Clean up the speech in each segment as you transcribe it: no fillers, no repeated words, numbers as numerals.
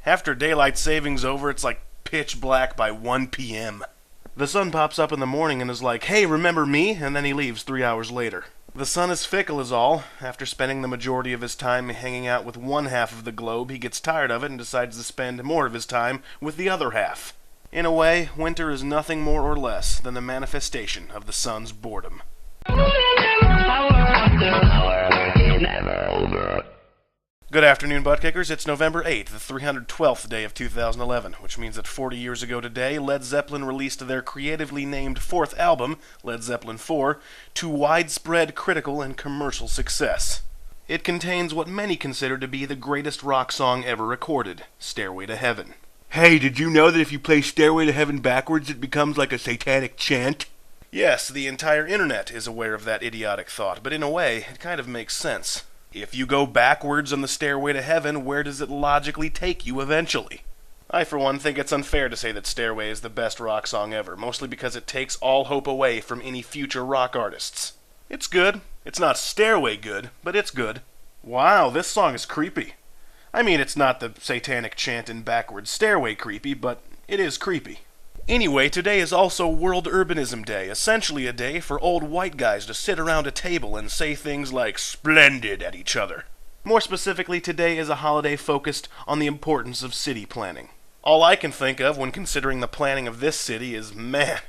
After daylight savings over, it's like pitch black by 1 p.m. The sun pops up in the morning and is like, hey, remember me? And then he leaves 3 hours later. The sun is fickle is all. After spending the majority of his time hanging out with one half of the globe, he gets tired of it and decides to spend more of his time with the other half. In a way, winter is nothing more or less than the manifestation of the sun's boredom. Good afternoon, butt kickers. It's November 8th, the 312th day of 2011, which means that 40 years ago today, Led Zeppelin released their creatively named fourth album, Led Zeppelin IV, to widespread critical and commercial success. It contains what many consider to be the greatest rock song ever recorded, Stairway to Heaven. Hey, did you know that if you play Stairway to Heaven backwards, it becomes like a satanic chant? Yes, the entire internet is aware of that idiotic thought, but in a way, it kind of makes sense. If you go backwards on the Stairway to Heaven, where does it logically take you eventually? I, for one, think it's unfair to say that Stairway is the best rock song ever, mostly because it takes all hope away from any future rock artists. It's good. It's not Stairway good, but it's good. Wow, this song is creepy. I mean, it's not the satanic chant in backwards Stairway creepy, but it is creepy. Anyway, today is also World Urbanism Day, essentially a day for old white guys to sit around a table and say things like "splendid" at each other. More specifically, today is a holiday focused on the importance of city planning. All I can think of when considering the planning of this city is, man,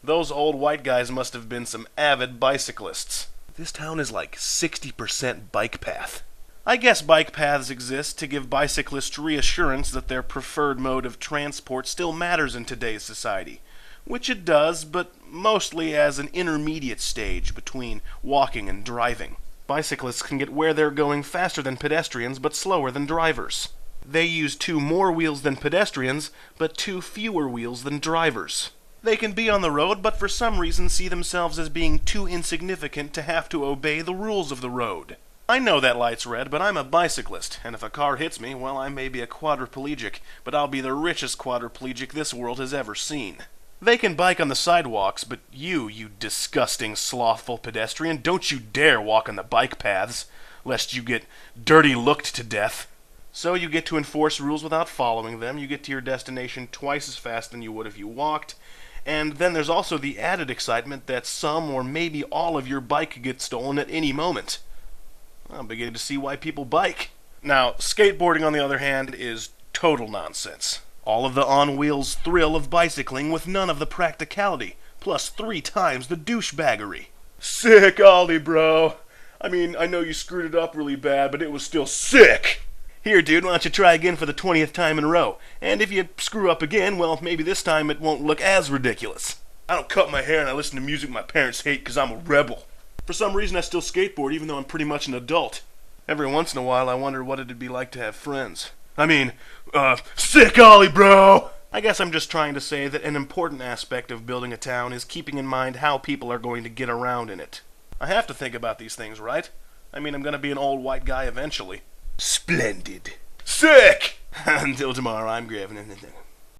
those old white guys must have been some avid bicyclists. This town is like 60% bike path. I guess bike paths exist to give bicyclists reassurance that their preferred mode of transport still matters in today's society, which it does, but mostly as an intermediate stage between walking and driving. Bicyclists can get where they're going faster than pedestrians, but slower than drivers. They use 2 more wheels than pedestrians, but 2 fewer wheels than drivers. They can be on the road, but for some reason see themselves as being too insignificant to have to obey the rules of the road. I know that light's red, but I'm a bicyclist, and if a car hits me, well, I may be a quadriplegic, but I'll be the richest quadriplegic this world has ever seen. They can bike on the sidewalks, but you disgusting, slothful pedestrian, don't you dare walk on the bike paths, lest you get dirty looked to death. So you get to enforce rules without following them, you get to your destination twice as fast than you would if you walked, and then there's also the added excitement that some or maybe all of your bike could get stolen at any moment. I'm beginning to see why people bike. Now, skateboarding, on the other hand, is total nonsense. All of the on-wheels thrill of bicycling with none of the practicality, plus 3 times the douchebaggery. Sick ollie, bro. I mean, I know you screwed it up really bad, but it was still sick. Here, dude, why don't you try again for the 20th time in a row? And if you screw up again, well, maybe this time it won't look as ridiculous. I don't cut my hair and I listen to music my parents hate because I'm a rebel. For some reason, I still skateboard, even though I'm pretty much an adult. Every once in a while, I wonder what it'd be like to have friends. Sick ollie, bro! I guess I'm just trying to say that an important aspect of building a town is keeping in mind how people are going to get around in it. I have to think about these things, right? I mean, I'm gonna be an old white guy eventually. Splendid. Sick! Until tomorrow, I'm Griffin.